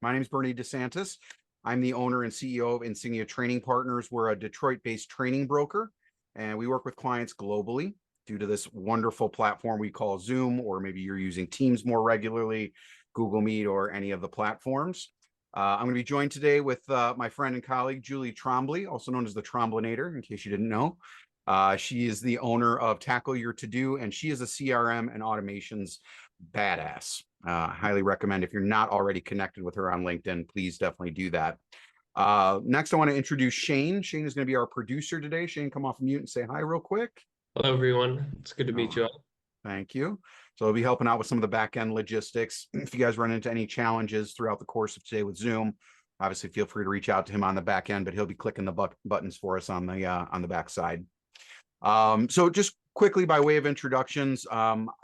My name is Bernie DeSantis. I'm the owner and CEO of Insignia Training Partners. We're a Detroit-based training broker, and we work with clients globally due to this wonderful platform we call Zoom, or maybe you're using Teams more regularly, Google Meet, or any of the platforms. I'm going to be joined today with my friend and colleague, Julie Trombley, also known as the Tromblinator, in case you didn't know. She is the owner of Tackle Your To-Do, and she is a CRM and automations badass. Highly recommend, if you're not already connected with her on LinkedIn, please definitely do that. Next, I want to introduce Shane. Shane is going to be our producer today. Shane, come off mute and say hi real quick. Hello, everyone. It's good to meet you all. Thank you. So I'll be helping out with some of the back-end logistics. If you guys run into any challenges throughout the course of today with Zoom, obviously feel free to reach out to him on the back end, but he'll be clicking the buttons for us on the back side. So just quickly, by way of introductions,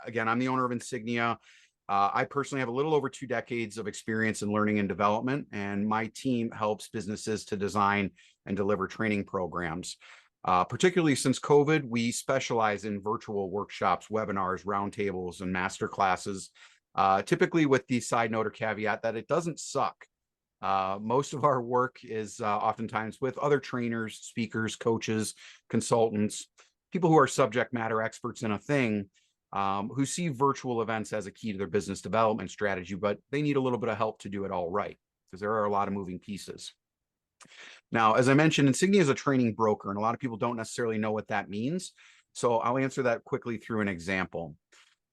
again, I'm the owner of Insignia. I personally have a little over 2 decades of experience in learning and development, and my team helps businesses to design and deliver training programs. Particularly since COVID, we specialize in virtual workshops, webinars, roundtables, and masterclasses, typically with the side note or caveat that it doesn't suck. Most of our work is oftentimes with other trainers, speakers, coaches, consultants, people who are subject matter experts in a thing, who see virtual events as a key to their business development strategy, but they need a little bit of help to do it all right, because there are a lot of moving pieces. Now, as I mentioned, Insignia is a training broker, and a lot of people don't necessarily know what that means. So I'll answer that quickly through an example.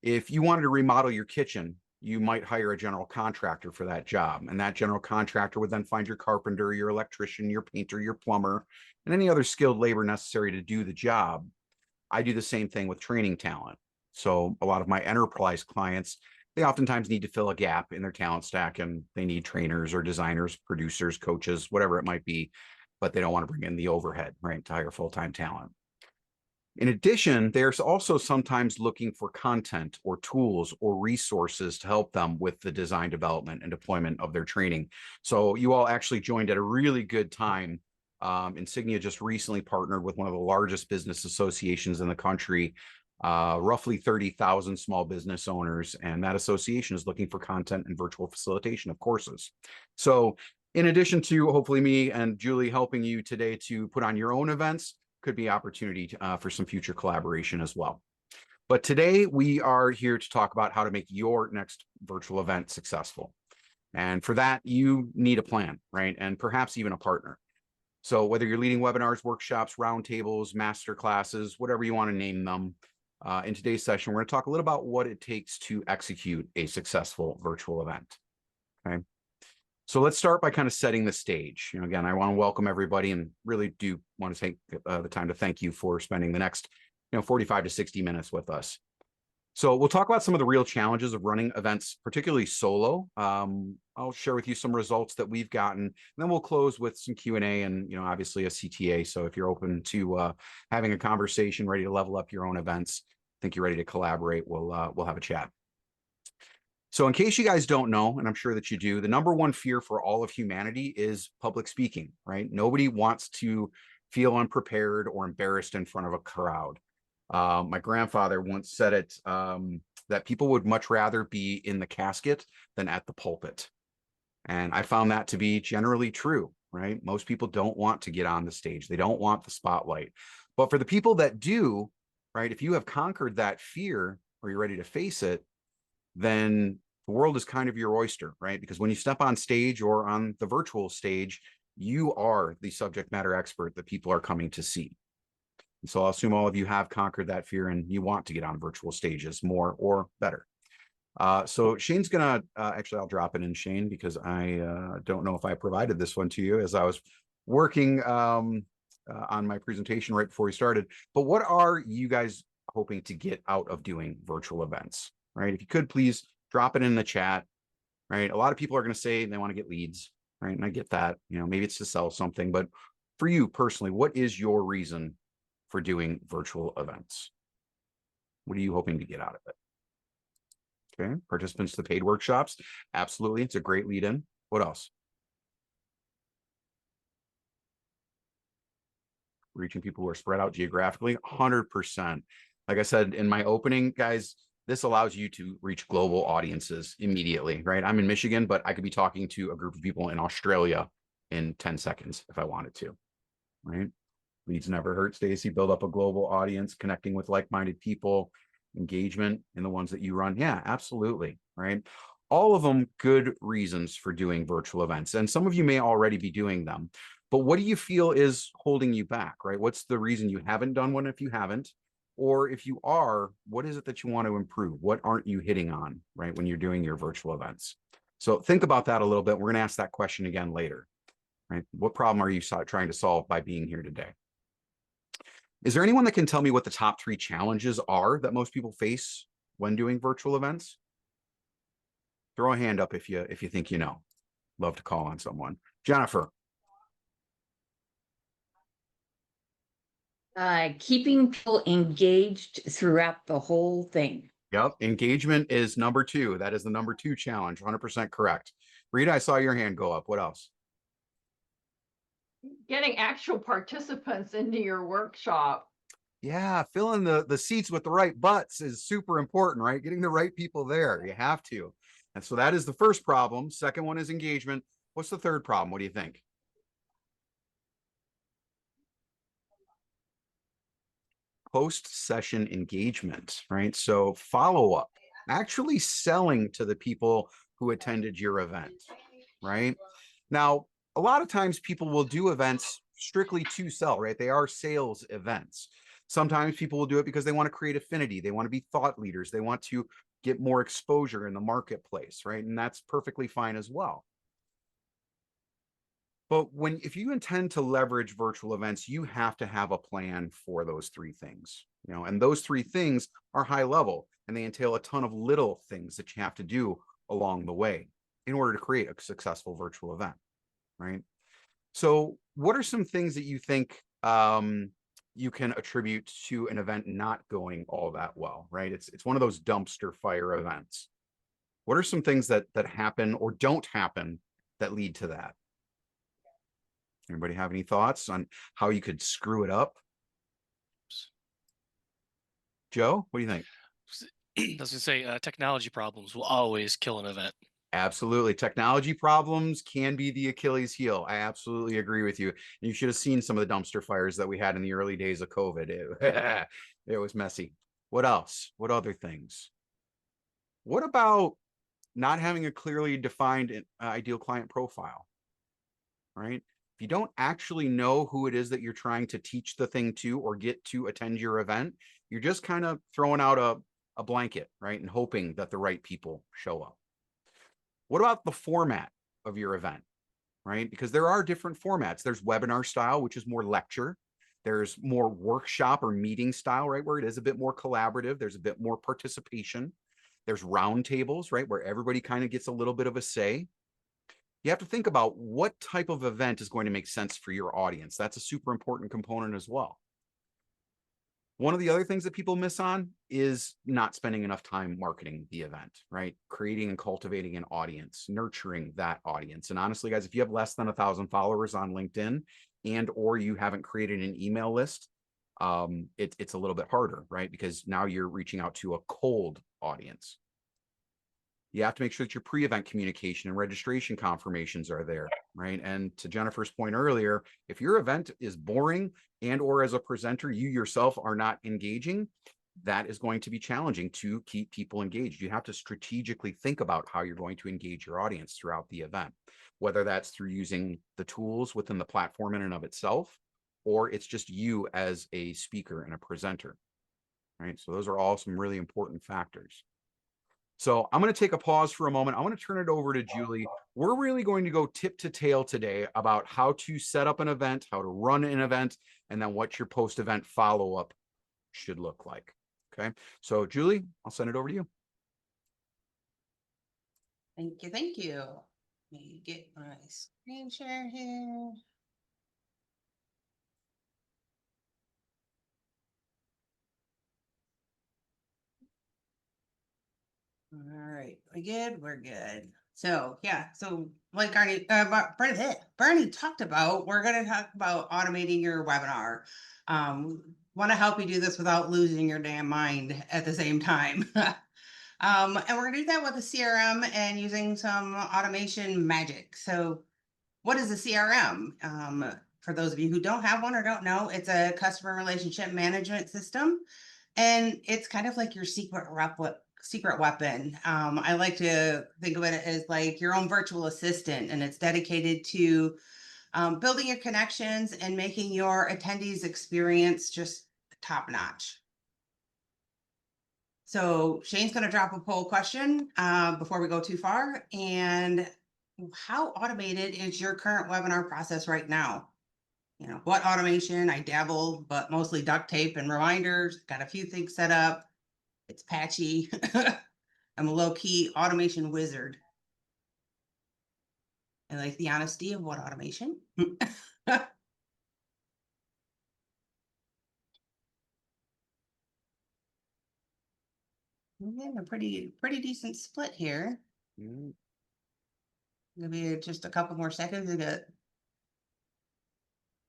If you wanted to remodel your kitchen, you might hire a general contractor for that job. And that general contractor would then find your carpenter, your electrician, your painter, your plumber, and any other skilled labor necessary to do the job. I do the same thing with training talent. So a lot of my enterprise clients, they oftentimes need to fill a gap in their talent stack, and they need trainers or designers, producers, coaches, whatever it might be, but they don't want to bring in the overhead, right, to hire full-time talent. In addition, they're also sometimes looking for content or tools or resources to help them with the design, development, and deployment of their training. So you all actually joined at a really good time. Insignia just recently partnered with one of the largest business associations in the country, roughly 30,000 small business owners, and that association is looking for content and virtual facilitation of courses. So in addition to hopefully me and Julie helping you today to put on your own events, could be opportunity for some future collaboration as well. But today we are here to talk about how to make your next virtual event successful. And for that, you need a plan, right? And perhaps even a partner. So whether you're leading webinars, workshops, roundtables, masterclasses, whatever you want to name them, in today's session, we're going to talk a little about what it takes to execute a successful virtual event. Okay. So let's start by kind of setting the stage. Again, I want to welcome everybody and really do want to take the time to thank you for spending the next 45 to 60 minutes with us. So we'll talk about some of the real challenges of running events, particularly solo. I'll share with you some results that we've gotten, and then we'll close with some Q&A and obviously a CTA. So if you're open to having a conversation, ready to level up your own events, think you're ready to collaborate, we'll have a chat. So in case you guys don't know, and I'm sure that you do, the number one fear for all of humanity is public speaking, right? Nobody wants to feel unprepared or embarrassed in front of a crowd. My grandfather once said it, that people would much rather be in the casket than at the pulpit. And I found that to be generally true, right? Most people don't want to get on the stage. They don't want the spotlight. But for the people that do, right, if you have conquered that fear or you're ready to face it, then the world is kind of your oyster, right? Because when you step on stage or on the virtual stage, you are the subject matter expert that people are coming to see. And so I'll assume all of you have conquered that fear and you want to get on virtual stages more or better. So Shane's gonna, actually I'll drop it in, Shane, because I don't know if I provided this one to you as I was working on my presentation right before we started. But what are you guys hoping to get out of doing virtual events? Right? If you could please drop it in the chat, right? A lot of people are going to say they want to get leads, right? And I get that, maybe it's to sell something, but for you personally, what is your reason for doing virtual events? What are you hoping to get out of it? Okay. Participants to paid workshops. Absolutely. It's a great lead in. What else? Reaching people who are spread out geographically. 100%. Like I said in my opening, guys, This allows you to reach global audiences immediately, right? I'm in Michigan, but I could be talking to a group of people in Australia in 10 seconds if I wanted to, right? Leads never hurt, Stacy. Build up a global audience, connecting with like-minded people, engagement in the ones that you run. Yeah, absolutely, right? All of them good reasons for doing virtual events. And some of you may already be doing them, but what do you feel is holding you back, right? What's the reason you haven't done one if you haven't? Or if you are, what is it that you want to improve? What aren't you hitting on, right, when you're doing your virtual events? So think about that a little bit. We're going to ask that question again later, right? What problem are you trying to solve by being here today? Is there anyone that can tell me what the top 3 challenges are that most people face when doing virtual events? Throw a hand up if you think you know. Love to call on someone. Jennifer. Keeping people engaged throughout the whole thing. Yep. Engagement is number 2. That is the number 2 challenge. 100% correct. Rita, I saw your hand go up. What else? Getting actual participants into your workshop. Yeah, filling the seats with the right butts is super important, right? Getting the right people there. You have to. And so that is the first problem. Second one is engagement. What's the third problem? What do you think? Post-session engagement, right? So follow-up, actually selling to the people who attended your event, right? Now, a lot of times people will do events strictly to sell, right? They are sales events. Sometimes people will do it because they want to create affinity. They want to be thought leaders. They want to get more exposure in the marketplace, right? And that's perfectly fine as well. But if you intend to leverage virtual events, you have to have a plan for those 3 things, and those 3 things are high level and they entail a ton of little things that you have to do along the way in order to create a successful virtual event, right? So what are some things that you think you can attribute to an event not going all that well, right? It's one of those dumpster fire events. What are some things that happen or don't happen that lead to that? Anybody have any thoughts on how you could screw it up? Joe, what do you think? I was gonna say technology problems will always kill an event. Absolutely. Technology problems can be the Achilles heel. I absolutely agree with you. You should have seen some of the dumpster fires that we had in the early days of COVID. It was messy. What else? What other things? What about not having a clearly defined ideal client profile, right? If you don't actually know who it is that you're trying to teach the thing to or get to attend your event, you're just kind of throwing out a blanket, right? And hoping that the right people show up. What about the format of your event, right? Because there are different formats. There's webinar style, which is more lecture. There's more workshop or meeting style, right? Where it is a bit more collaborative. There's a bit more participation. There's roundtables, right? Where everybody kind of gets a little bit of a say. You have to think about what type of event is going to make sense for your audience. That's a super important component as well. One of the other things that people miss on is not spending enough time marketing the event, right? Creating and cultivating an audience, nurturing that audience. And honestly, guys, if you have less than 1,000 followers on LinkedIn or you haven't created an email list, it's a little bit harder, right? Because now you're reaching out to a cold audience. You have to make sure that your pre-event communication and registration confirmations are there, right? And to Jennifer's point earlier, if your event is boring or as a presenter, you yourself are not engaging, that is going to be challenging to keep people engaged. You have to strategically think about how you're going to engage your audience throughout the event, whether that's through using the tools within the platform in and of itself, or it's just you as a speaker and a presenter, right? So those are all some really important factors. So I'm going to take a pause for a moment. I want to turn it over to Julie. We're really going to go tip to tail today about how to set up an event, how to run an event, and then what your post-event follow-up should look like. Okay. So Julie, I'll send it over to you. Thank you. Thank you. Let me get my screen share here. All right, we good? We're good. So yeah, so like Bernie talked about, we're going to talk about automating your webinar. Want to help you do this without losing your damn mind at the same time. And we're gonna do that with a CRM and using some automation magic. So what is a CRM? For those of you who don't have one or don't know, it's a customer relationship management system. And it's kind of like your secret weapon. I like to think of it as like your own virtual assistant, and it's dedicated to building your connections and making your attendees experience just top notch. So Shane's going to drop a poll question before we go too far. And how automated is your current webinar process right now? You know, what automation? I dabble, but mostly duct tape and reminders. Got a few things set up. It's patchy. I'm a low-key automation wizard. I like the honesty of what automation. We're getting a pretty decent split here. Mm, Maybe just a couple more seconds. We got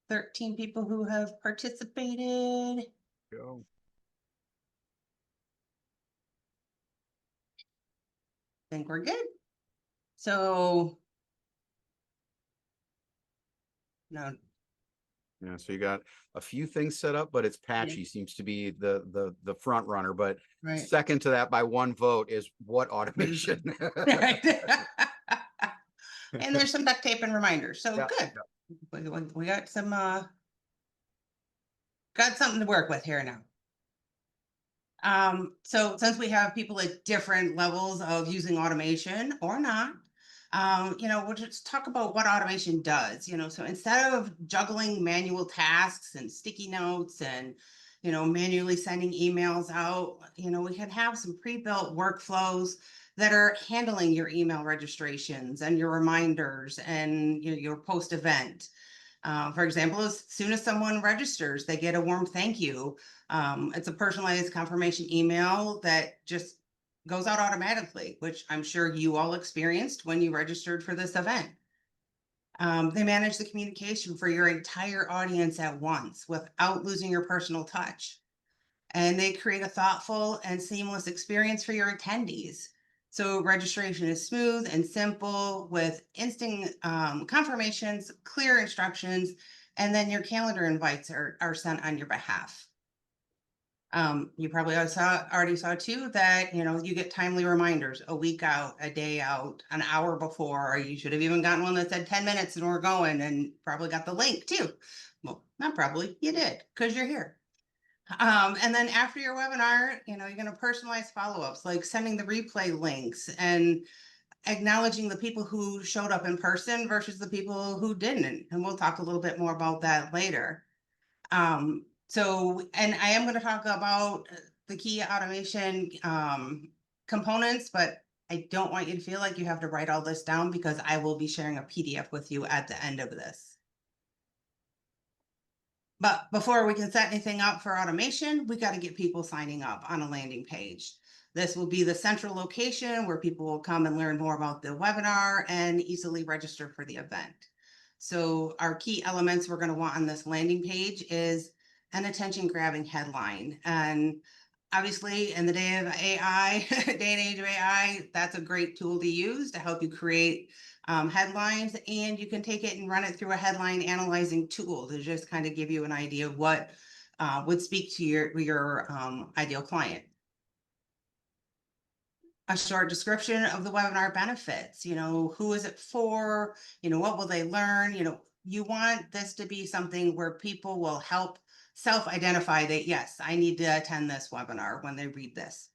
13 people who have participated. go. Think we're good. So no, Yeah, so you got a few things set up, but it's patchy seems to be the front runner. But right. second to that by one vote is what automation? And there's some duct tape and reminders. So Yeah, good. We got some got something to work with here now. So since we have people at different levels of using automation or not, you know, we'll just talk about what automation does, you know, so instead of juggling manual tasks and sticky notes and, you know, manually sending emails out, you know, we can have some pre-built workflows that are handling your email registrations and your reminders and your post event. For example, as soon as someone registers, they get a warm thank you. It's a personalized confirmation email that just goes out automatically, which I'm sure you all experienced when you registered for this event. They manage the communication for your entire audience at once without losing your personal touch. And they create a thoughtful and seamless experience for your attendees. So registration is smooth and simple with instant confirmations, clear instructions, and then your calendar invites are sent on your behalf. You probably already saw too that, you know, you get timely reminders a week out, a day out, an hour before, or you should have even gotten one that said 10 minutes and we're going, and probably got the link too. Well, not probably, you did, because you're here. And then after your webinar, you know, you're going to personalize follow-ups, like sending the replay links and acknowledging the people who showed up in person versus the people who didn't. And we'll talk a little bit more about that later. And I am going to talk about the key automation components, but I don't want you to feel like you have to write all this down because I will be sharing a PDF with you at the end of this. But before we can set anything up for automation, we got to get people signing up on a landing page. This will be the central location where people will come and learn more about the webinar and easily register for the event. So our key elements we're going to want on this landing page is an attention grabbing headline. And obviously in the day of AI, day and age of AI, that's a great tool to use to help you create headlines, and you can take it and run it through a headline analyzing tool to just kind of give you an idea of what would speak to your ideal client. A short description of the webinar benefits, you know, who is it for, you know, what will they learn, you know, you want this to be something where people will help self-identify that, yes, I need to attend this webinar when they read this.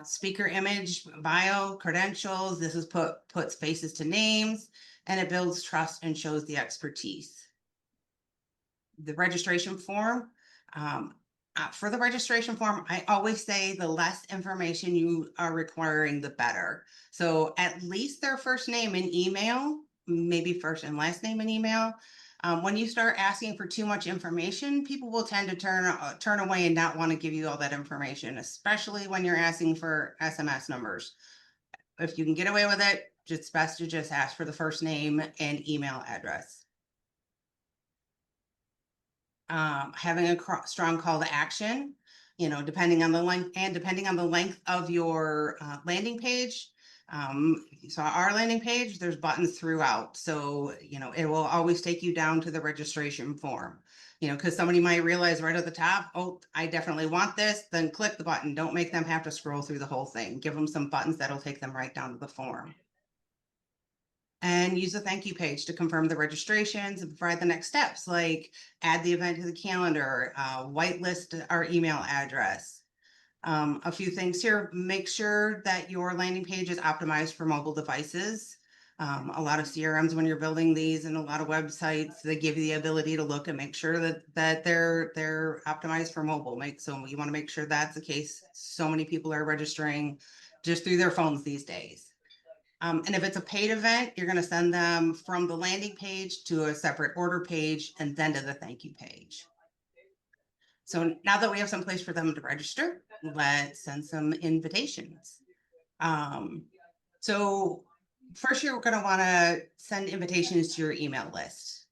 Speaker image, bio, credentials. This is puts faces to names, and it builds trust and shows the expertise. The registration form. For the registration form, I always say the less information you are requiring, the better. So at least their first name and email, maybe first and last name and email. When you start asking for too much information, people will tend to turn away and not want to give you all that information, especially when you're asking for SMS numbers. If you can get away with it, it's best to just ask for the first name and email address. Having a strong call to action. you know, depending on the length of your landing page. So our landing page, there's buttons throughout. So, you know, it will always take you down to the registration form, you know, because somebody might realize right at the top, oh, I definitely want this, then click the button. Don't make them have to scroll through the whole thing. Give them some buttons that'll take them right down to the form. And use a thank you page to confirm the registrations and provide the next steps, like add the event to the calendar, whitelist our email address. A few things here, make sure that your landing page is optimized for mobile devices. A lot of CRMs, when you're building these, and a lot of websites, they give you the ability to look and make sure that they're optimized for mobile. So you want to make sure that's the case. So many people are registering just through their phones these days. And if it's a paid event, you're going to send them from the landing page to a separate order page and then to the thank you page. So now that we have some place for them to register, let's send some invitations. So first, you're going to want to send invitations to your email list.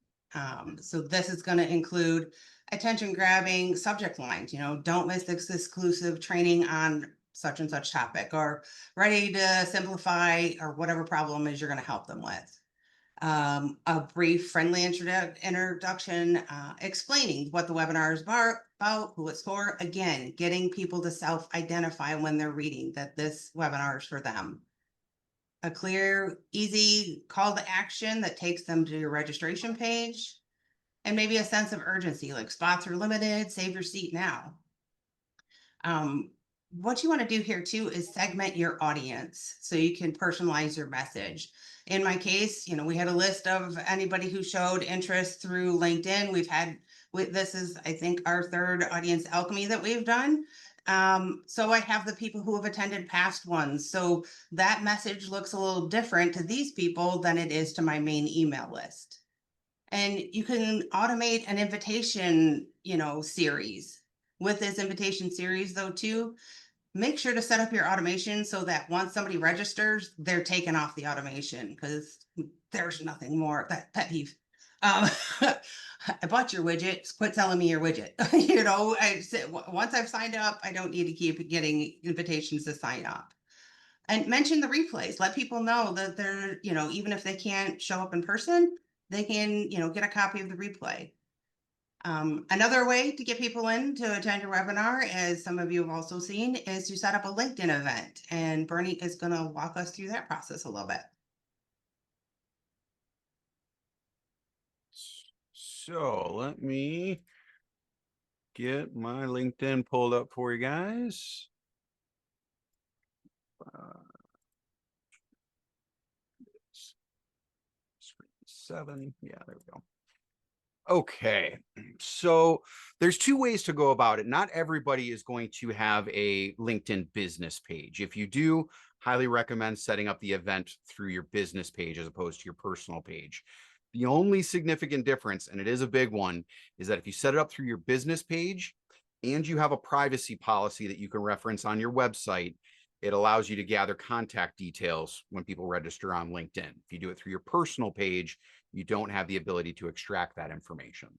So this is going to include attention grabbing subject lines, you know, don't miss this exclusive training on such and such topic, or ready to simplify, or whatever problem is you're going to help them with. A brief, friendly introduction, explaining what the webinar is about, who it's for. Again, getting people to self-identify when they're reading that this webinar is for them. A clear, easy call to action that takes them to your registration page. And maybe a sense of urgency, like spots are limited, save your seat now. What you want to do here too is segment your audience so you can personalize your message. In my case, you know, we had a list of anybody who showed interest through LinkedIn. This is, I think, our third audience Alchemy that we've done. So I have the people who have attended past ones. So that message looks a little different to these people than it is to my main email list. And you can automate an invitation, you know, series. With this invitation series though too, make sure to set up your automation so that once somebody registers, they're taken off the automation, because there's nothing more that pet peeve. I bought your widget, quit selling me your widget. You know, once I've signed up, I don't need to keep getting invitations to sign up. And mention the replays. Let people know that they're, you know, even if they can't show up in person, they can, you know, get a copy of the replay. Another way to get people in to attend your webinar, as some of you have also seen, is to set up a LinkedIn event. And Bernie is going to walk us through that process a little bit. So let me get my LinkedIn pulled up for you guys. Screen 7. Yeah, there we go. Okay, so there's two ways to go about it. Not everybody is going to have a LinkedIn business page. If you do, highly recommend setting up the event through your business page as opposed to your personal page. The only significant difference, and it is a big one, is that if you set it up through your business page and you have a privacy policy that you can reference on your website, it allows you to gather contact details when people register on LinkedIn. If you do it through your personal page, you don't have the ability to extract that information.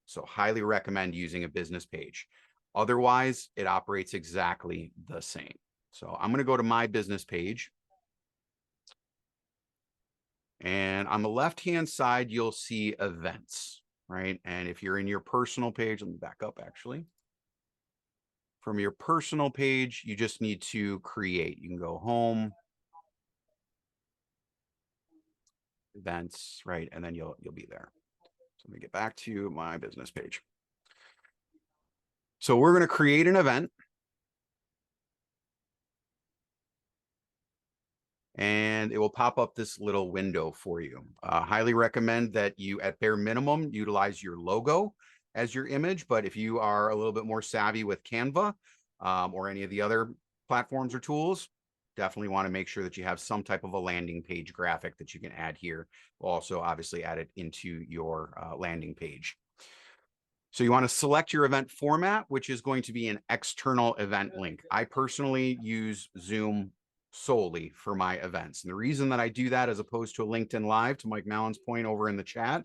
So highly recommend using a business page. Otherwise, it operates exactly the same. So I'm going to go to my business page. And on the left-hand side, you'll see events, right? And if you're in your personal page, let me back up actually. From your personal page, you just need to create. You can go home, events, right? And then you'll be there. So let me get back to my business page. So we're going to create an event. And it will pop up this little window for you. Highly recommend that you, at bare minimum, utilize your logo as your image. But if you are a little bit more savvy with Canva or any of the other platforms or tools, definitely want to make sure that you have some type of a landing page graphic that you can add here. We'll also obviously add it into your landing page. So you want to select your event format, which is going to be an external event link. I personally use Zoom solely for my events. And the reason that I do that as opposed to a LinkedIn Live, to Mike Mallon's point over in the chat,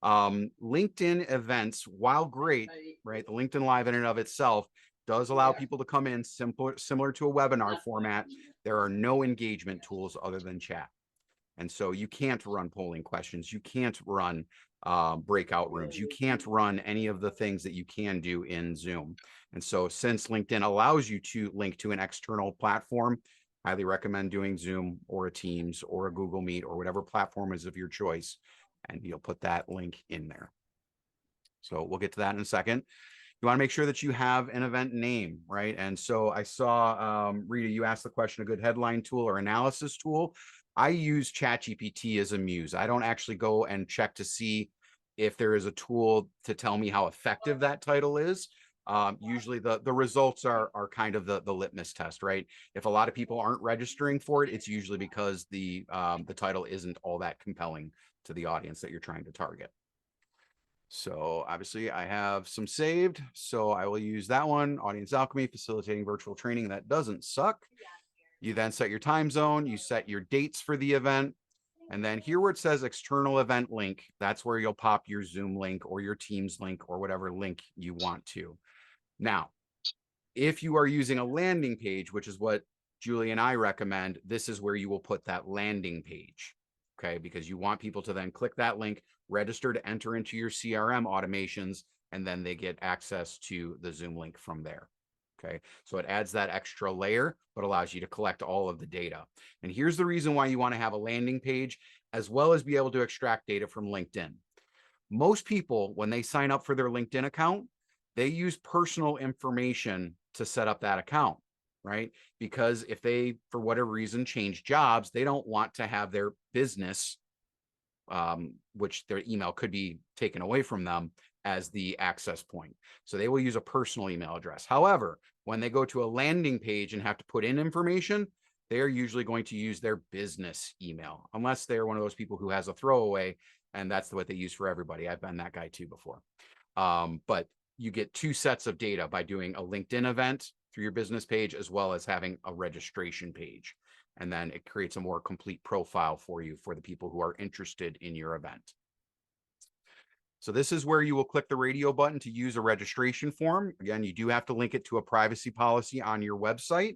LinkedIn events, while great, right? The LinkedIn Live in and of itself does allow people to come in similar to a webinar format. There are no engagement tools other than chat. And so you can't run polling questions. You can't run breakout rooms. You can't run any of the things that you can do in Zoom. And so since LinkedIn allows you to link to an external platform, highly recommend doing Zoom or a Teams or a Google Meet or whatever platform is of your choice. And you'll put that link in there. So we'll get to that in a second. You want to make sure that you have an event name, right? And so I saw, Rita, you asked the question, a good headline tool or analysis tool. I use ChatGPT as a muse. I don't actually go and check to see if there is a tool to tell me how effective that title is. Usually the results are kind of the litmus test, right? If a lot of people aren't registering for it, it's usually because the title isn't all that compelling to the audience that you're trying to target. So obviously I have some saved, so I will use that one. Audience Alchemy, facilitating virtual training that doesn't suck. You then set your time zone, you set your dates for the event, and then here where it says external event link, that's where you'll pop your Zoom link or your Teams link or whatever link you want to. Now, if you are using a landing page, which is what Julie and I recommend, this is where you will put that landing page, okay? Because you want people to then click that link, register to enter into your CRM automations, and then they get access to the Zoom link from there. Okay, so it adds that extra layer, but allows you to collect all of the data. And here's the reason why you want to have a landing page, as well as be able to extract data from LinkedIn. Most people, when they sign up for their LinkedIn account, they use personal information to set up that account, right? Because if they, for whatever reason, change jobs, they don't want to have their business, which their email could be taken away from them, as the access point. So they will use a personal email address. However, when they go to a landing page and have to put in information, they are usually going to use their business email, unless they're one of those people who has a throwaway, and that's what they use for everybody. I've been that guy too before. But you get two sets of data by doing a LinkedIn event through your business page, as well as having a registration page. And then it creates a more complete profile for you for the people who are interested in your event. So this is where you will click the radio button to use a registration form. Again, you do have to link it to a privacy policy on your website.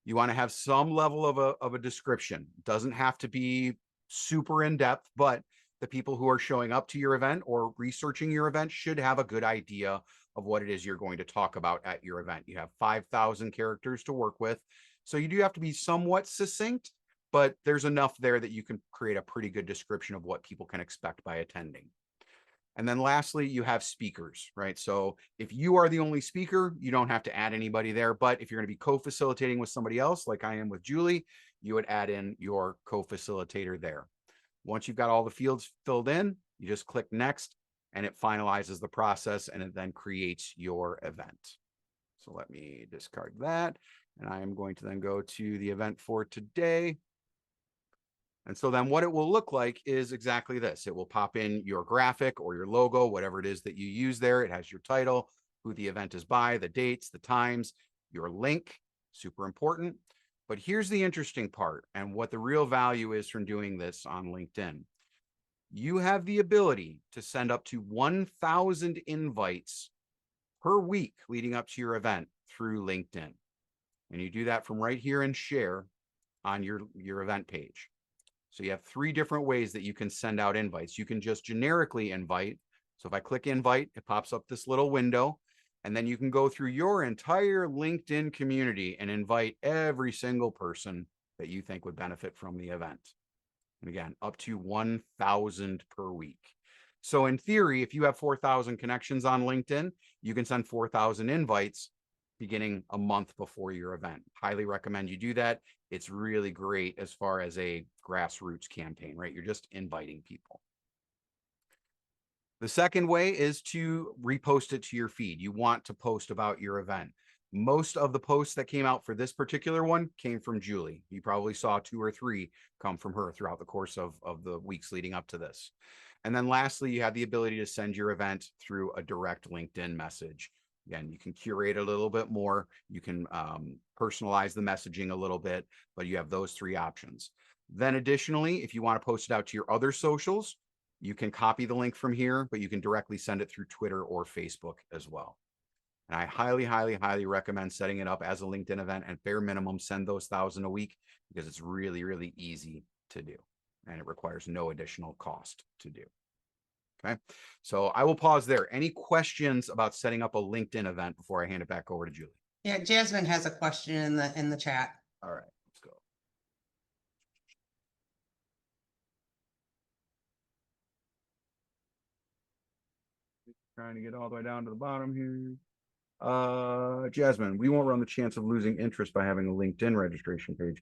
You want to have some level of a description. It doesn't have to be super in-depth, but the people who are showing up to your event or researching your event should have a good idea of what it is you're going to talk about at your event. You have 5,000 characters to work with, so you do have to be somewhat succinct, but there's enough there that you can create a pretty good description of what people can expect by attending. And then lastly, you have speakers, right? So if you are the only speaker, you don't have to add anybody there. But if you're going to be co-facilitating with somebody else, like I am with Julie, you would add in your co-facilitator there. Once you've got all the fields filled in, you just click next, and it finalizes the process, and it then creates your event. So let me discard that. And I am going to then go to the event for today. And so then what it will look like is exactly this. It will pop in your graphic or your logo, whatever it is that you use there. It has your title, who the event is by, the dates, the times, your link, super important. But here's the interesting part and what the real value is from doing this on LinkedIn. You have the ability to send up to 1,000 invites per week leading up to your event through LinkedIn. And you do that from right here in Share on your event page. So you have 3 different ways that you can send out invites. You can just generically invite. So if I click invite, it pops up this little window, and then you can go through your entire LinkedIn community and invite every single person that you think would benefit from the event. And again, up to 1,000 per week. So in theory, if you have 4,000 connections on LinkedIn, you can send 4,000 invites beginning a month before your event. Highly recommend you do that. It's really great as far as a grassroots campaign, right? You're just inviting people. The second way is to repost it to your feed. You want to post about your event. Most of the posts that came out for this particular one came from Julie. You probably saw 2 or 3 come from her throughout the course of the weeks leading up to this. And then lastly, you have the ability to send your event through a direct LinkedIn message. Again, you can curate a little bit more. You can personalize the messaging a little bit, but you have those 3 options. Then additionally, if you want to post it out to your other socials, you can copy the link from here, but you can directly send it through Twitter or Facebook as well. And I highly, highly, highly recommend setting it up as a LinkedIn event, and bare minimum send those 1,000 a week, because it's really, really easy to do. And it requires no additional cost to do. Okay. So I will pause there. Any questions about setting up a LinkedIn event before I hand it back over to Julie? Yeah, Jasmine has a question in the chat. All right, let's go. Trying to get all the way down to the bottom here. Jasmine, we won't run the chance of losing interest by having a LinkedIn registration page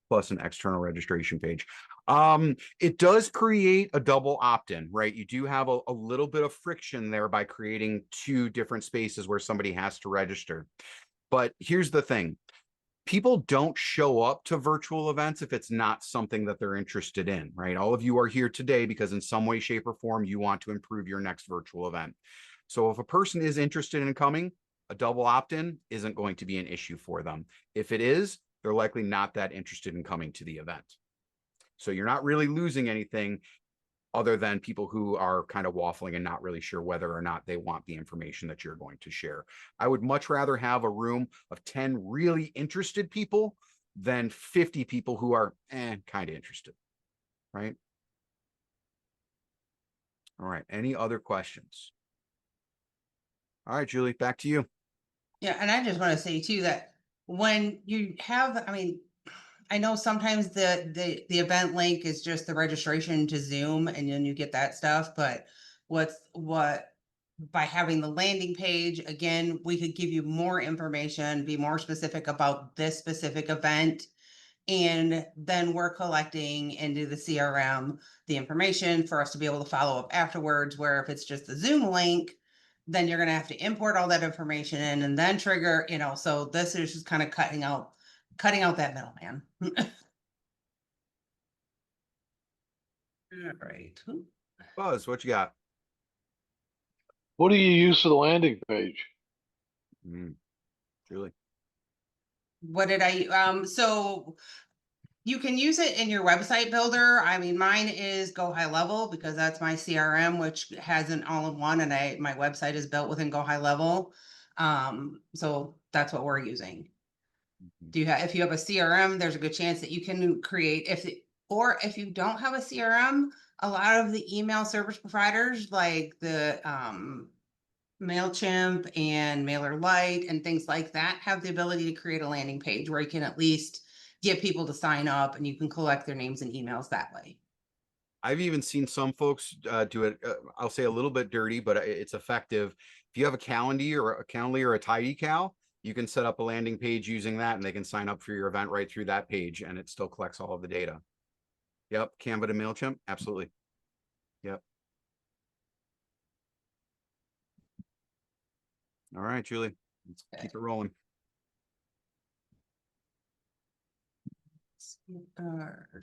plus an external registration page. It does create a double opt-in, right? You do have a little bit of friction there by creating two different spaces where somebody has to register. But here's the thing. People don't show up to virtual events if it's not something that they're interested in, right? All of you are here today because in some way, shape, or form, you want to improve your next virtual event. So if a person is interested in coming, a double opt-in isn't going to be an issue for them. If it is, they're likely not that interested in coming to the event. So you're not really losing anything other than people who are kind of waffling and not really sure whether or not they want the information that you're going to share. I would much rather have a room of 10 really interested people than 50 people who are kind of interested, right? All right, any other questions? All right, Julie, back to you. Yeah, and I just want to say too that when you have, I mean, I know sometimes the event link is just the registration to Zoom and then you get that stuff, but what by having the landing page, again, we could give you more information, be more specific about this specific event. And then we're collecting into the CRM the information for us to be able to follow up afterwards, where if it's just the Zoom link, then you're going to have to import all that information in and then trigger, so this is just kind of cutting out that middleman. All right. Buzz, what you got? What do you use for the landing page? Julie. What did so you can use it in your website builder. I mean, mine is Go High Level because that's my CRM, which has an all-in-one, and my website is built within Go High Level. So that's what we're using. If you have a CRM, there's a good chance that you can create if you don't have a CRM, a lot of the email service providers like the MailChimp and MailerLite and things like that have the ability to create a landing page where you can at least get people to sign up and you can collect their names and emails that way. I've even seen some folks do it, I'll say a little bit dirty, but it's effective. If you have a Calendly or a TidyCal, you can set up a landing page using that and they can sign up for your event right through that page and it still collects all of the data. Yep, Canva to MailChimp, absolutely. Yep. All right, Julie, let's keep it rolling.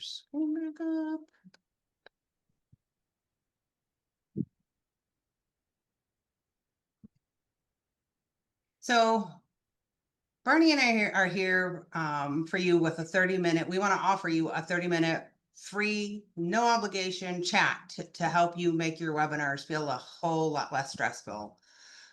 Scroll back up. So Bernie and I are here for you with a 30-minute. We want to offer you a 30-minute free, no obligation chat to help you make your webinars feel a whole lot less stressful.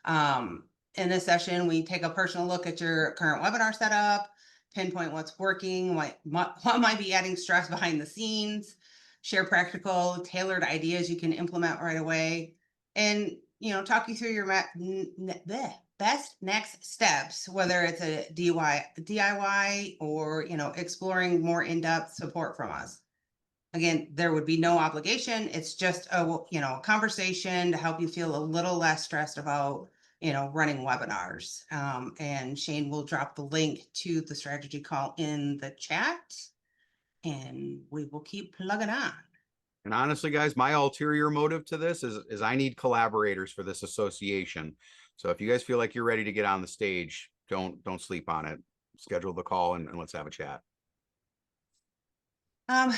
In this session, we take a personal look at your current webinar setup, pinpoint what's working, what might be adding stress behind the scenes, share practical, tailored ideas you can implement right away, and talk you through your best next steps, whether it's a DIY or exploring more in-depth support from us. Again, there would be no obligation. It's just a conversation to help you feel a little less stressed about running webinars. And Shane will drop the link to the strategy call in the chat, and we will keep plugging on. And honestly, guys, my ulterior motive to this is I need collaborators for this association. So if you guys feel like you're ready to get on the stage, don't sleep on it. Schedule the call and let's have a chat.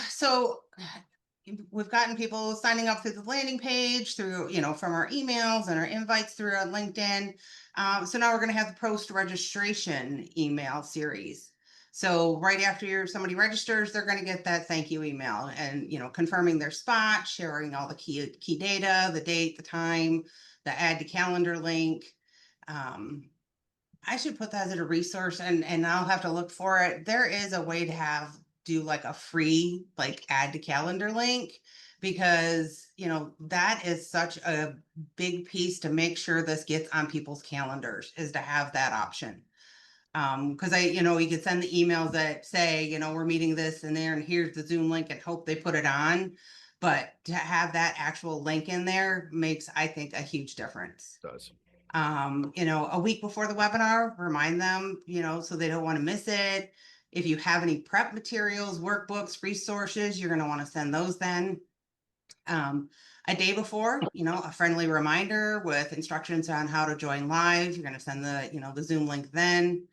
So we've gotten people signing up through the landing page, through, from our emails and our invites through on LinkedIn. So now we're going to have the post-registration email series. So right after somebody registers, they're going to get that thank you email and, confirming their spot, sharing all the key data, the date, the time, the add to calendar link. I should put that as a resource and I'll have to look for it. There is a way to do like a free, like add to calendar link, because, that is such a big piece to make sure this gets on people's calendars, is to have that option. Because you could send the emails that say, we're meeting this and there, and here's the Zoom link, and hope they put it on. But to have that actual link in there makes, I think, a huge difference. It does. A week before the webinar, remind them, so they don't want to miss it. If you have any prep materials, workbooks, resources, you're going to want to send those then. A day before, a friendly reminder with instructions on how to join live. You're going to send the Zoom link then.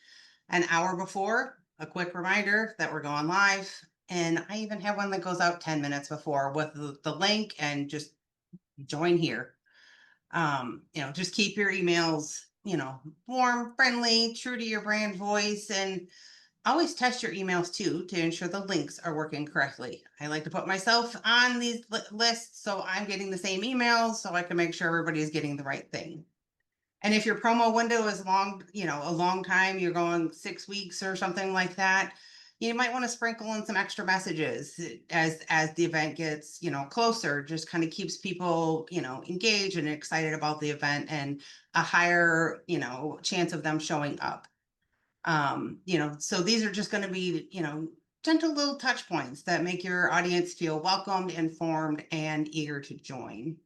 An hour before, a quick reminder that we're going live. And I even have one that goes out 10 minutes before with the link, and just join here. Just keep your emails, warm, friendly, true to your brand voice, and always test your emails too to ensure the links are working correctly. I like to put myself on these lists so I'm getting the same emails, so I can make sure everybody is getting the right thing. And if your promo window is long, a long time, you're going 6 weeks or something like that, you might want to sprinkle in some extra messages as the event gets, closer. Just kind of keeps people, engaged and excited about the event, and a higher, chance of them showing up. So these are just going to be, gentle little touch points that make your audience feel welcomed, informed, and eager to join.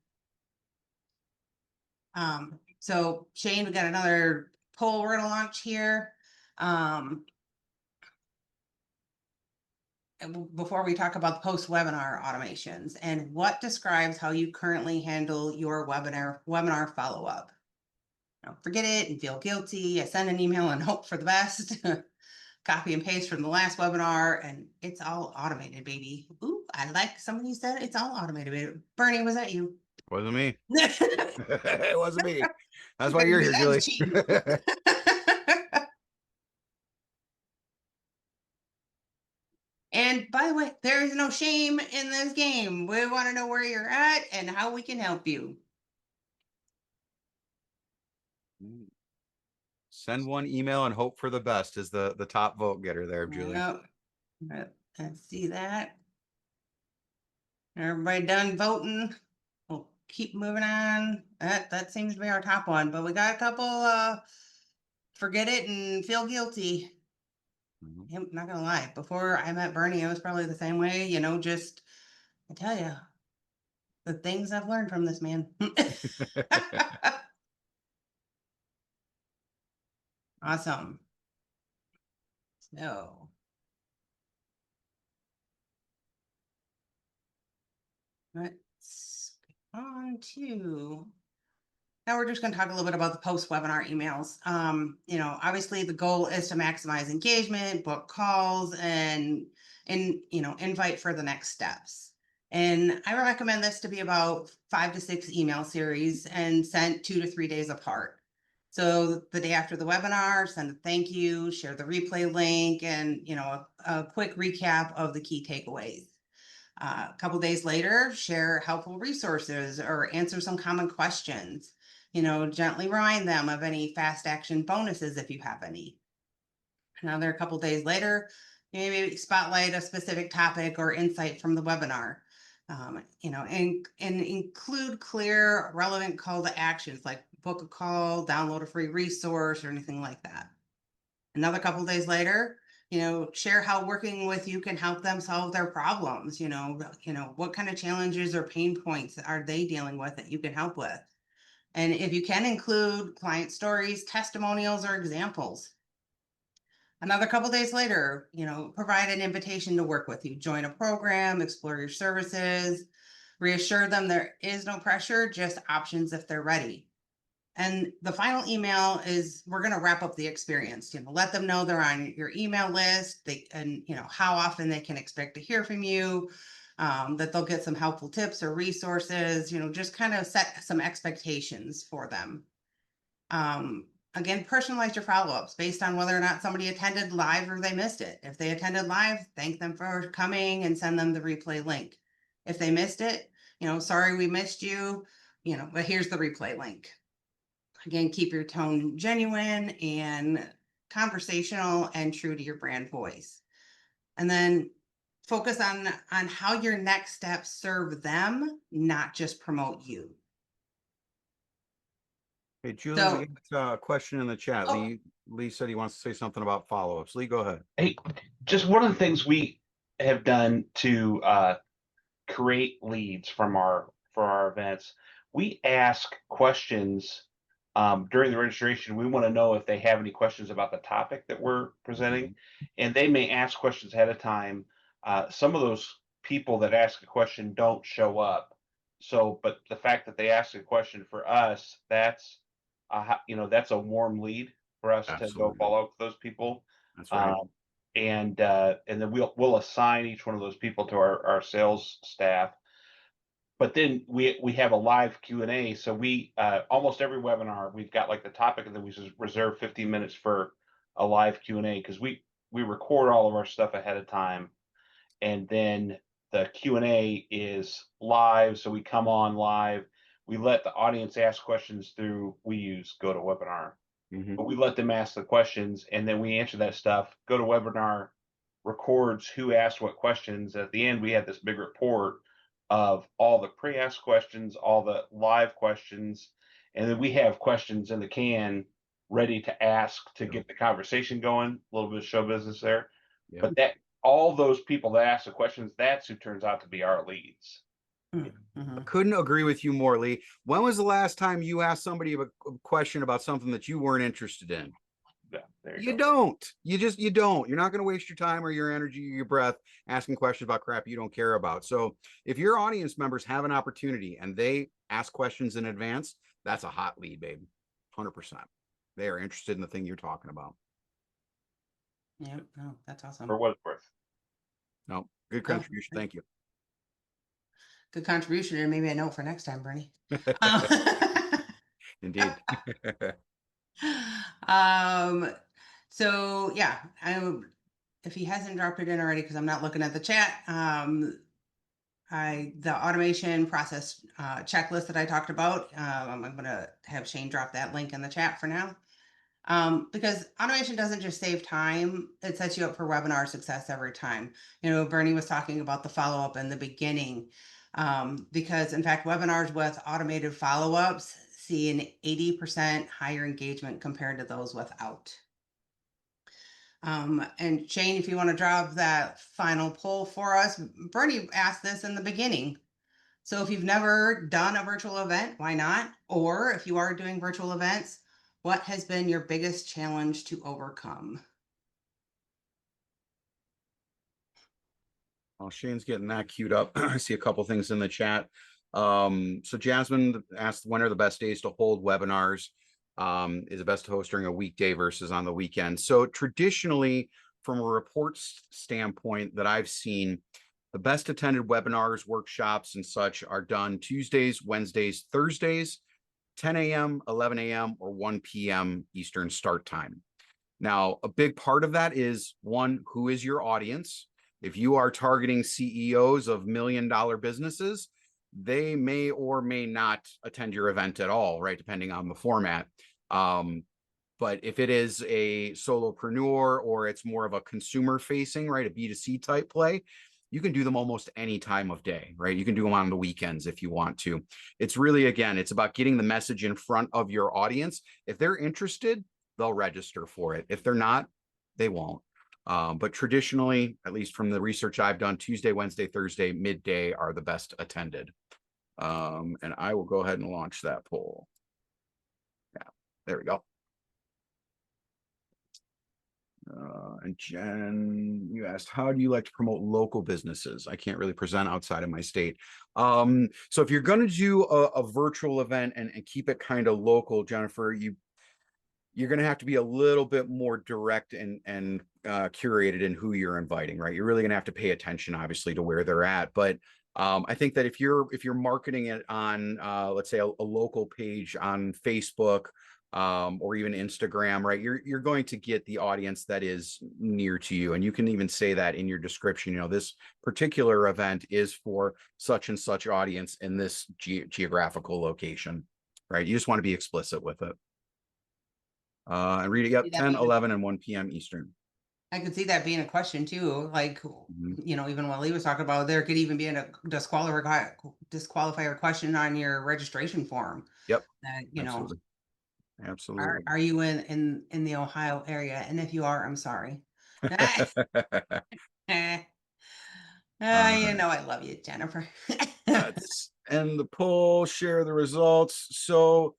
So Shane, we got another poll we're gonna launch here. Before we talk about the post-webinar automations, and what describes how you currently handle your webinar follow-up. Forget it and feel guilty. I send an email and hope for the best. Copy and paste from the last webinar, and it's all automated, baby. Ooh, I like somebody said it's all automated, baby. Bernie, was that you? Wasn't me. It wasn't me. That's why you're here, Julie. And by the way, there is no shame in this game. We want to know where you're at and how we can help you. Send one email and hope for the best is the top vote getter there, Julie. Yep. Let's see that. Everybody done voting? We'll keep moving on. That seems to be our top one, but we got a couple forget it and feel guilty. I'm not gonna lie, before I met Bernie, I was probably the same way, just, I tell you, the things I've learned from this man. Awesome. So let's get on to, now we're just going to talk a little bit about the post-webinar emails. Obviously the goal is to maximize engagement, book calls, and invite for the next steps. And I recommend this to be about 5 to 6 email series and sent 2 to 3 days apart. So the day after the webinar, send a thank you, share the replay link, and a quick recap of the key takeaways. A couple days later, share helpful resources or answer some common questions. Gently remind them of any fast action bonuses if you have any. Another couple days later, maybe spotlight a specific topic or insight from the webinar. And include clear, relevant call to actions like book a call, download a free resource, or anything like that. Another couple days later, share how working with you can help them solve their problems. What kind of challenges or pain points are they dealing with that you can help with? And if you can, include client stories, testimonials, or examples. Another couple days later, provide an invitation to work with you, join a program, explore your services, reassure them there is no pressure, just options if they're ready. And the final email is, we're going to wrap up the experience, let them know they're on your email list, and how often they can expect to hear from you, that they'll get some helpful tips or resources, just kind of set some expectations for them. Again, personalize your follow-ups based on whether or not somebody attended live or they missed it. If they attended live, thank them for coming and send them the replay link. If they missed it, sorry we missed you, but here's the replay link. Again, keep your tone genuine and conversational and true to your brand voice. And then focus on how your next steps serve them, not just promote you. Hey, Julie, So- we got a question in the chat. Oh. Lee said he wants to say something about follow-ups. Lee, go ahead. Hey, just one of the things we have done to create leads for our events, we ask questions during the registration. We want to know if they have any questions about the topic that we're presenting, and they may ask questions ahead of time. Some of those people that ask a question don't show up. So, but the fact that they ask a question for us, that's that's a warm lead for us to go Absolutely. follow up with those people. That's right. And then we'll assign each one of those people to our sales staff. But then we have a live Q&A. So we almost every webinar we've got like the topic, and then we just reserve 15 minutes for a live Q&A, because we record all of our stuff ahead of time, and then the Q&A is live. So we come on live. We let the audience ask questions through. We use GoToWebinar. But we let them ask the questions, and then we answer that stuff. GoToWebinar records who asked what questions. At the end, we have this big report of all the pre-asked questions, all the live questions, and then we have questions in the can ready to ask to get the conversation going. A little bit of show business there. Yep. But that all those people that ask the questions, that's who turns out to be our leads. I couldn't agree with you more, Lee. When was the last time you asked somebody a question about something that you weren't interested in? Yeah, there You go. don't. You don't. You're not going to waste your time or your energy or your breath asking questions about crap you don't care about. So if your audience members have an opportunity and they ask questions in advance, that's a hot lead, babe. 100%. They are interested in the thing you're talking about. Yep. No, that's awesome. For what it's worth. No, good contribution. Thank you. Good contribution, and maybe I know for next time, Bernie. Indeed. So yeah, if he hasn't dropped it in already, because I'm not looking at the chat, the automation process checklist that I talked about, I'm gonna have Shane drop that link in the chat for now. Because automation doesn't just save time, it sets you up for webinar success every time. You know, Bernie was talking about the follow-up in the beginning, because in fact, webinars with automated follow-ups see an 80% higher engagement compared to those without. And Shane, if you want to drop that final poll for us, Bernie asked this in the beginning. So if you've never done a virtual event, why not? Or if you are doing virtual events, what has been your biggest challenge to overcome? While Shane's getting that queued up, I see a couple things in the chat. So Jasmine asked, when are the best days to hold webinars? Is it best to host during a weekday versus on the weekend? So traditionally, from a reports standpoint that I've seen, the best attended webinars, workshops, and such are done Tuesdays, Wednesdays, Thursdays, 10 a.m., 11 a.m., or 1 p.m. Eastern start time. Now, a big part of that is, one, who is your audience? If you are targeting CEOs of $1 million businesses, they may or may not attend your event at all, right? Depending on the format. But if it is a solopreneur or it's more of a consumer facing, right, a B2C type play, you can do them almost any time of day, right? You can do them on the weekends if you want to. It's really, again, it's about getting the message in front of your audience. If they're interested, they'll register for it. If they're not, they won't. But traditionally, at least from the research I've done, Tuesday, Wednesday, Thursday, midday are the best attended. And I will go ahead and launch that poll. Yeah, there we go. And Jen, you asked, how do you like to promote local businesses? I can't really present outside of my state. So if you're going to do a virtual event and keep it kind of local, Jennifer, you're going to have to be a little bit more direct and curated in who you're inviting, right? You're really going to have to pay attention, obviously, to where they're at. But I think that if you're marketing it on, let's say, a local page on Facebook, or even Instagram, right? You're going to get the audience that is near to you. And you can even say that in your description, you know, this particular event is for such and such audience in this geographical location, right? You just want to be explicit with it. And read it, yep, See that 10, being- 11, and 1 p.m. Eastern. I could see that being a question too, like, Mhm. you know, even while he was talking about, there could even be a disqualifier question on your registration form. Yep. That, you know, Absolutely. Absolutely. are you in the Ohio area? And if you are, I'm sorry. You know, I love you, Jennifer. Let's end the poll, share the results. So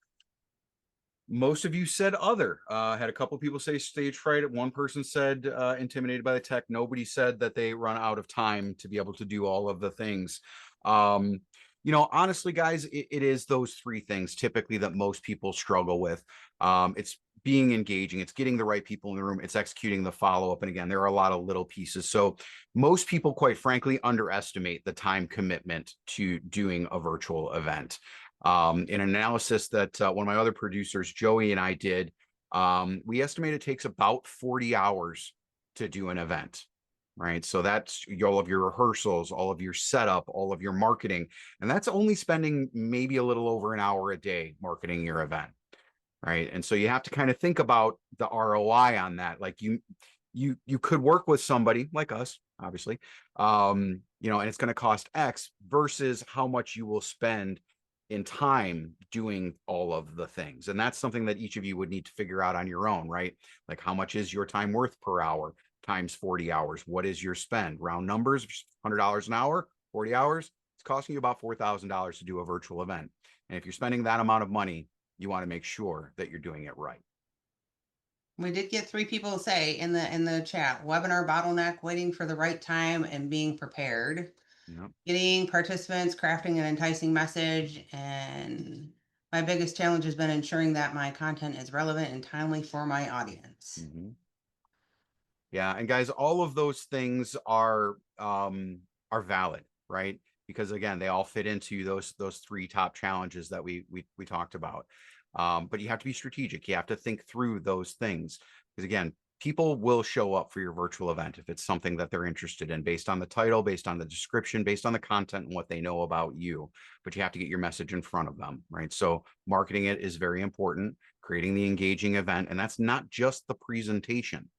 most of you said other. Had a couple people say stage fright. One person said intimidated by the tech. Nobody said that they run out of time to be able to do all of the things. You know, honestly, guys, it is those three things typically that most people struggle with. It's being engaging, it's getting the right people in the room, it's executing the follow-up. And again, there are a lot of little pieces. So most people, quite frankly, underestimate the time commitment to doing a virtual event. In an analysis that one of my other producers, Joey, and I did, we estimate it takes about 40 hours to do an event, right? So that's all of your rehearsals, all of your setup, all of your marketing, and that's only spending maybe a little over an hour a day marketing your event, right? And so you have to kind of think about the ROI on that. Like you could work with somebody like us, obviously, you know, and it's going to cost X versus how much you will spend in time doing all of the things. And that's something that each of you would need to figure out on your own, right? Like how much is your time worth per hour times 40 hours? What is your spend? Round numbers, $100 an hour, 40 hours. It's costing you about $4,000 to do a virtual event. And if you're spending that amount of money, you want to make sure that you're doing it right. We did get 3 people say in the chat, webinar bottleneck, waiting for the right time and being prepared. Yep. Getting participants, crafting an enticing message, and my biggest challenge has been ensuring that my content is relevant and timely for my audience. Mm-hmm. Yeah, and guys, all of those things are valid, right? Because again, they all fit into those 3 top challenges that we talked about. But you have to be strategic. You have to think through those things because again, people will show up for your virtual event if it's something that they're interested in based on the title, based on the description, based on the content and what they know about you. But you have to get your message in front of them, right? So marketing it is very important, creating the engaging event, and that's not just the presentation,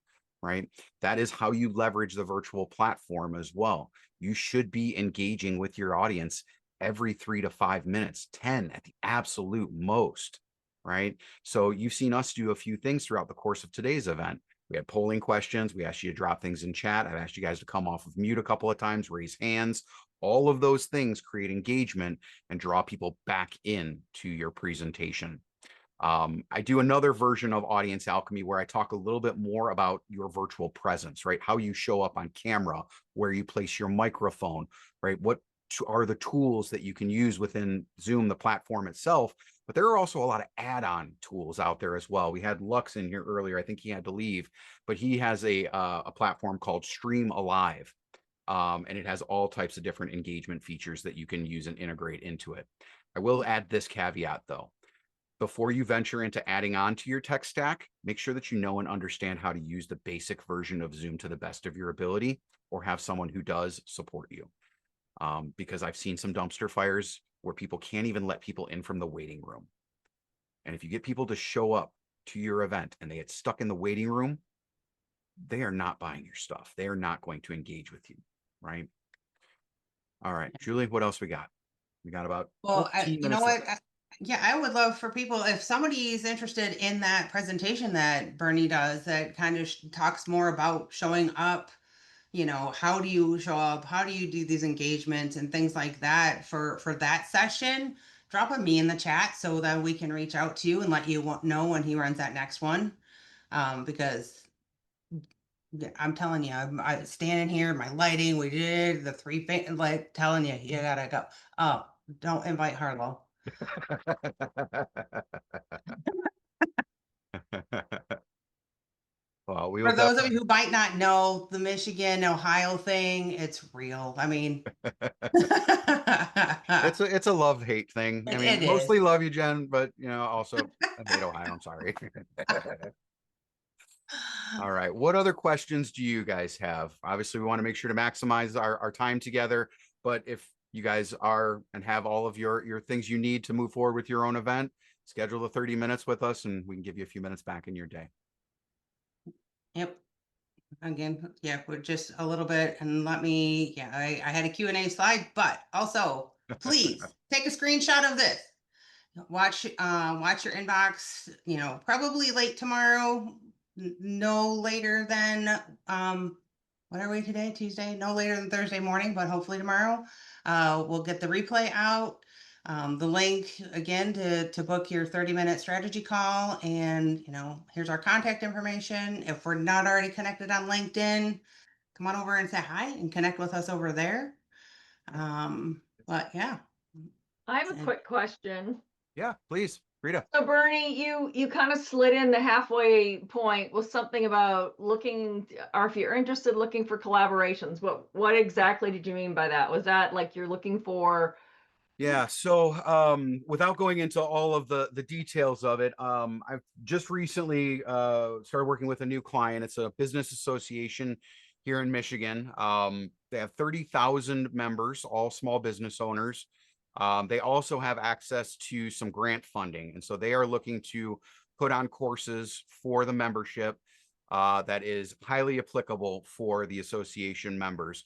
right? That is how you leverage the virtual platform as well. You should be engaging with your audience every 3 to 5 minutes, 10 at the absolute most, right? So you've seen us do a few things throughout the course of today's event. We had polling questions. We asked you to drop things in chat. I've asked you guys to come off of mute a couple of times, raise hands. All of those things create engagement and draw people back in to your presentation. I do another version of Audience Alchemy where I talk a little bit more about your virtual presence, right? How you show up on camera, where you place your microphone, right? What are the tools that you can use within Zoom, the platform itself? But there are also a lot of add-on tools out there as well. We had Lux in here earlier. I think he had to leave, but he has a platform called Stream Alive. And it has all types of different engagement features that you can use and integrate into it. I will add this caveat though. Before you venture into adding on to your tech stack, make sure that you know and understand how to use the basic version of Zoom to the best of your ability, or have someone who does support you. Because I've seen some dumpster fires where people can't even let people in from the waiting room. And if you get people to show up to your event and they get stuck in the waiting room, they are not buying your stuff. They are not going to engage with you, right? All right, Julie, what else we got? We got about Well, 14 you know minutes what? left. Yeah, I would love for people, if somebody is interested in that presentation that Bernie does, that kind of talks more about showing up, you know, how do you show up? How do you do these engagements and things like that for that session? Drop a me in the chat so that we can reach out to you and let you know when he runs that next one. Because I'm telling you, I'm standing here, my lighting, we did the 3 like telling you, you gotta go. Oh, don't invite Harlow. Well, we For will those of definitely. you who might not know the Michigan, Ohio thing, it's real. I mean, It's a love-hate thing. I mean, it mostly is. love you, Jen, but you know, also I hate Ohio. I'm sorry. All right. What other questions do you guys have? Obviously, we want to make sure to maximize our time together. But if you guys are and have all of your things you need to move forward with your own event, schedule the 30 minutes with us and we can give you a few minutes back in your day. Yep. Again, yeah, we're just a little bit and let me, yeah, I had a Q&A slide, but also please take a screenshot of this. Watch your inbox, you know, probably late tomorrow, no later than, what are we today? Tuesday? No later than Thursday morning, but hopefully tomorrow. We'll get the replay out. The link again to book your 30-minute strategy call. And, you know, here's our contact information. If we're not already connected on LinkedIn, come on over and say hi and connect with us over there. But yeah. I have a And- quick question. Yeah, please, Rita. So Bernie, you kind of slid in the halfway point with something about looking, or if you're interested, looking for collaborations. What exactly did you mean by that? Was that like you're looking for? Yeah, so without going into all of the details of it, I've just recently started working with a new client. It's a business association here in Michigan. They have 30,000 members, all small business owners. They also have access to some grant funding, and so they are looking to put on courses for the membership that is highly applicable for the association members.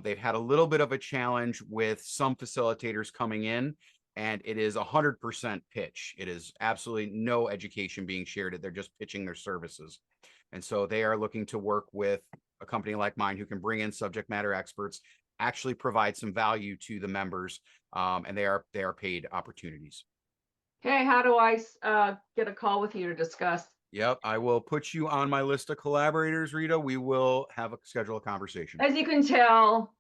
They've had a little bit of a challenge with some facilitators coming in, and it is 100% pitch. It is absolutely no education being shared. They're just pitching their services. And so they are looking to work with a company like mine who can bring in subject matter experts, actually provide some value to the members, and they are paid opportunities. Hey, how do I get a call with you to discuss? Yep, I will put you on my list of collaborators, Rita. We will schedule a conversation. As you can tell,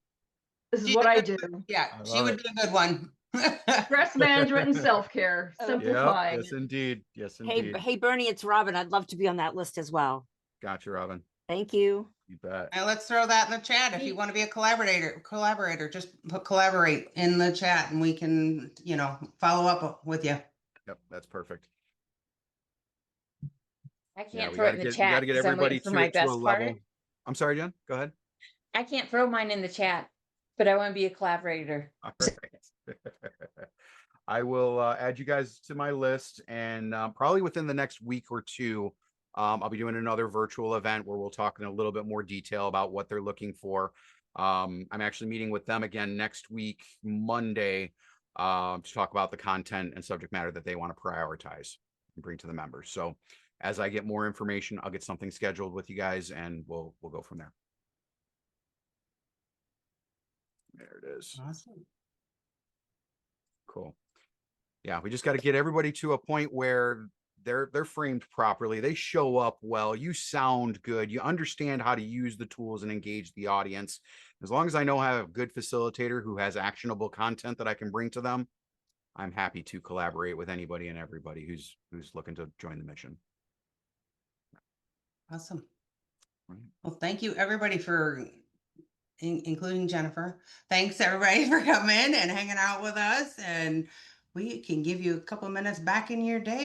this is what I do. Yeah, I she love would it. be a good one. Stress management and self-care, Oh, Yep, simplifying. yes, indeed. Yes, Hey, indeed. hey, Bernie, it's Robin. I'd love to be on that list as well. Gotcha, Robin. Thank you. You bet. And let's throw that in the chat. If you want to be a collaborator, just put collaborate in the chat and we can, you know, follow up with you. Yep, that's perfect. I Yeah, can't we throw it gotta in the get we chat gotta get 'cause I'm everybody waiting for my to a best level. part. I'm sorry, Jen. Go ahead. I can't throw mine in the chat, but I want to be a collaborator. All right. I will add you guys to my list, and probably within the next week or two, I'll be doing another virtual event where we'll talk in a little bit more detail about what they're looking for. I'm actually meeting with them again next week, Monday, to talk about the content and subject matter that they want to prioritize and bring to the members. So as I get more information, I'll get something scheduled with you guys, and we'll go from there. There it is. Awesome. Cool. Yeah, we just got to get everybody to a point where they're framed properly. They show up well. You sound good. You understand how to use the tools and engage the audience. As long as I know I have a good facilitator who has actionable content that I can bring to them, I'm happy to collaborate with anybody and everybody who's looking to join the mission. Awesome. Right. Well, thank you everybody for, including Jennifer. Thanks everybody for coming and hanging out with us, and we can give you a couple minutes back in your day